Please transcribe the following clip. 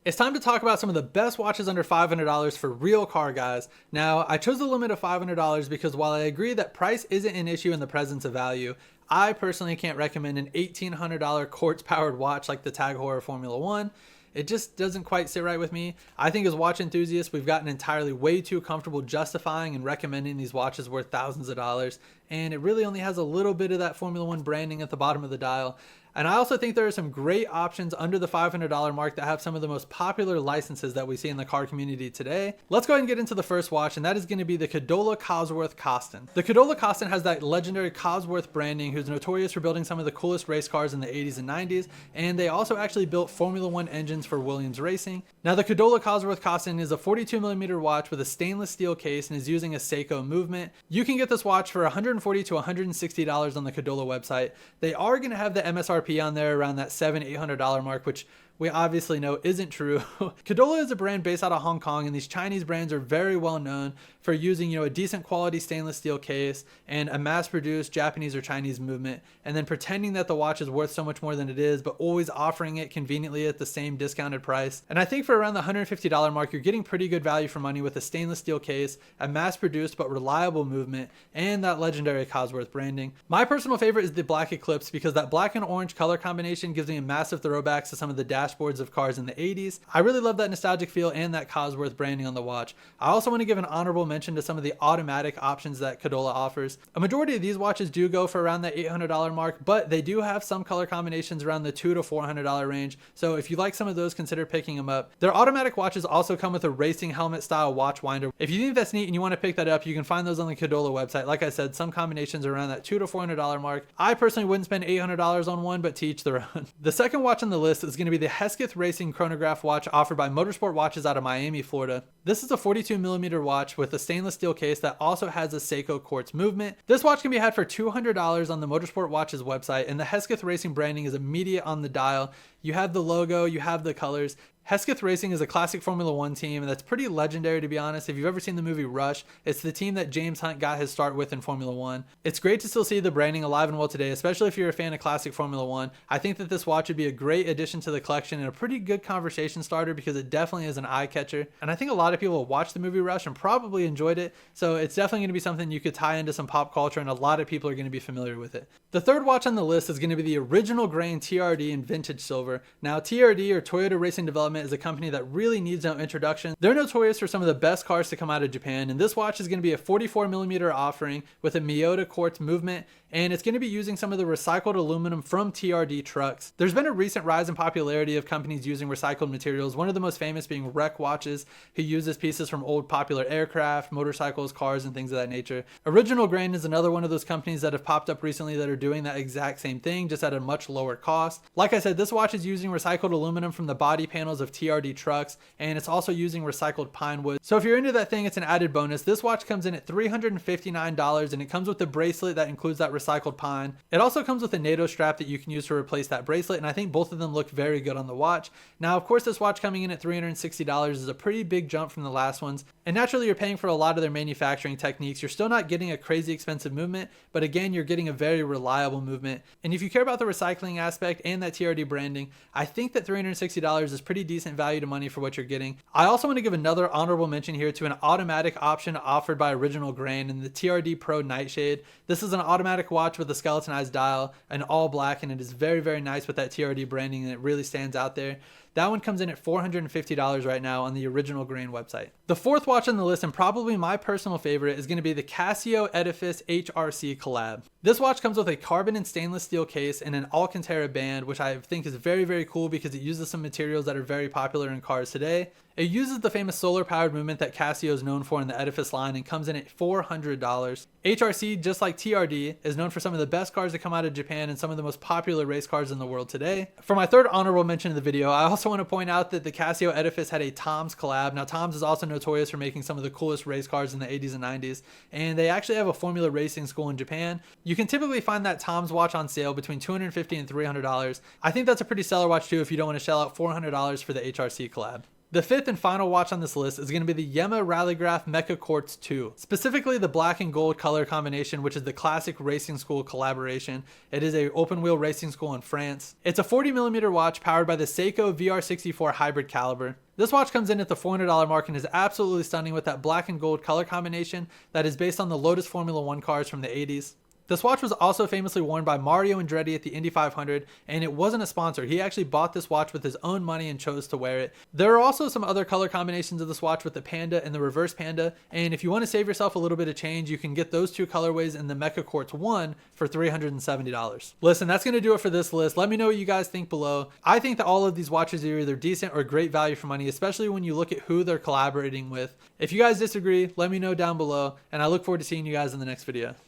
It's time to talk about some of the best watches under $500 for real car guys. Now, I chose the limit of $500 because while I agree that price isn't an issue in the presence of value, I personally can't recommend an $1,800 quartz-powered watch like the Tag Heuer Formula 1. It just doesn't quite sit right with me. I think as watch enthusiasts, we've gotten entirely way too comfortable justifying and recommending these watches worth thousands of dollars, and it really only has a little bit of that Formula 1 branding at the bottom of the dial. And I also think there are some great options under the $500 mark that have some of the most popular licenses that we see in the car community today. Let's go ahead and get into the first watch, and that is going to be the Kadola Cosworth Coston. The Kadola Coston has that legendary Cosworth branding, who's notorious for building some of the coolest race cars in the 80s and 90s, and they also actually built Formula 1 engines for Williams Racing. Now the Kadola Cosworth Coston is a 42mm watch with a stainless steel case and is using a Seiko movement. You can get this watch for $140 to $160 on the Kadola website. They are going to have the MSRP on there around that $700-800 mark, which we obviously know isn't true. Kadola is a brand based out of Hong Kong, and these Chinese brands are very well known for using, a decent quality stainless steel case and a mass-produced Japanese or Chinese movement, and then pretending that the watch is worth so much more than it is, but always offering it conveniently at the same discounted price. And I think for around the $150 mark, you're getting pretty good value for money with a stainless steel case, a mass-produced but reliable movement, and that legendary Cosworth branding. My personal favorite is the Black Eclipse because that black and orange color combination gives me a massive throwback to some of the dashboards of cars in the 80s. I really love that nostalgic feel and that Cosworth branding on the watch. I also want to give an honorable mention to some of the automatic options that Kadola offers. A majority of these watches do go for around that $800 mark, but they do have some color combinations around the $200 to $400 range. So if you like some of those, consider picking them up. Their automatic watches also come with a racing helmet style watch winder. If you think that's neat and you want to pick that up, you can find those on the Kadola website. Like I said, some combinations are around that $200 to $400 mark. I personally wouldn't spend $800 on one, but to each their own. The second watch on the list is going to be the Hesketh Racing chronograph watch offered by Motorsport Watches out of Miami, Florida. This is a 42mm watch with a stainless steel case that also has a Seiko quartz movement. This watch can be had for $200 on the Motorsport Watches website, and the Hesketh Racing branding is immediate on the dial. You have the logo, you have the colors. Hesketh Racing is a classic Formula 1 team, and that's pretty legendary, to be honest. If you've ever seen the movie Rush, it's the team that James Hunt got his start with in Formula 1. It's great to still see the branding alive and well today, especially if you're a fan of classic Formula 1. I think that this watch would be a great addition to the collection and a pretty good conversation starter because it definitely is an eye catcher. And I think a lot of people watched the movie Rush and probably enjoyed it, so it's definitely going to be something you could tie into some pop culture, and a lot of people are going to be familiar with it. The third watch on the list is going to be the original Grain TRD in vintage silver. Now, TRD, or Toyota Racing Development, is a company that really needs no introduction. They're notorious for some of the best cars to come out of Japan, and this watch is going to be a 44mm offering with a Miyota quartz movement, and it's going to be using some of the recycled aluminum from TRD trucks. There's been a recent rise in popularity of companies using recycled materials, one of the most famous being Wreck Watches, who uses pieces from old popular aircraft, motorcycles, cars, and things of that nature. Original Grain is another one of those companies that have popped up recently that are doing that exact same thing, just at a much lower cost. Like I said, this watch is using recycled aluminum from the body panels of TRD trucks, and it's also using recycled pine wood. So if you're into that thing, it's an added bonus. This watch comes in at $359, and it comes with the bracelet that includes that recycled pine. It also comes with a NATO strap that you can use to replace that bracelet, and I think both of them look very good on the watch. Now, of course, this watch coming in at $360 is a pretty big jump from the last ones, and naturally you're paying for a lot of their manufacturing techniques. You're still not getting a crazy expensive movement, but again, you're getting a very reliable movement. And if you care about the recycling aspect and that TRD branding, I think that $360 is pretty decent value to money for what you're getting. I also want to give another honorable mention here to an automatic option offered by Original Grain in the TRD Pro Nightshade. This is an automatic watch with a skeletonized dial and all black, and it is very, very nice with that TRD branding, and it really stands out there. That one comes in at $450 right now on the Original Grain website. The fourth watch on the list, and probably my personal favorite, is going to be the Casio Edifice HRC collab. This watch comes with a carbon and stainless steel case and an Alcantara band, which I think is very, very cool because it uses some materials that are very popular in cars today. It uses the famous solar-powered movement that Casio is known for in the Edifice line and comes in at $400. HRC, just like TRD, is known for some of the best cars that come out of Japan and some of the most popular race cars in the world today. For my third honorable mention of the video, I also want to point out that the Casio Edifice had a Tom's collab. Now, Tom's is also notorious for making some of the coolest race cars in the 80s and 90s, and they actually have a Formula racing school in Japan. You can typically find that Tom's watch on sale between $250 and $300. I think that's a pretty stellar watch too if you don't want to shell out $400 for the HRC collab. The fifth and final watch on this list is going to be the Yema Rallygraph Mecha Quartz 2, specifically the black and gold color combination, which is the classic racing school collaboration. It is a open wheel racing school in France. It's a 40mm watch powered by the Seiko VR64 hybrid caliber. This watch comes in at the $400 mark and is absolutely stunning with that black and gold color combination that is based on the Lotus Formula 1 cars from the 80s. This watch was also famously worn by Mario Andretti at the Indy 500, and it wasn't a sponsor. He actually bought this watch with his own money and chose to wear it. There are also some other color combinations of this watch with the Panda and the Reverse Panda, and if you want to save yourself a little bit of change, you can get those two colorways in the Mecha Quartz 1 for $370. Listen, that's going to do it for this list. Let me know what you guys think below. I think that all of these watches are either decent or great value for money, especially when you look at who they're collaborating with. If you guys disagree, let me know down below, and I look forward to seeing you guys in the next video.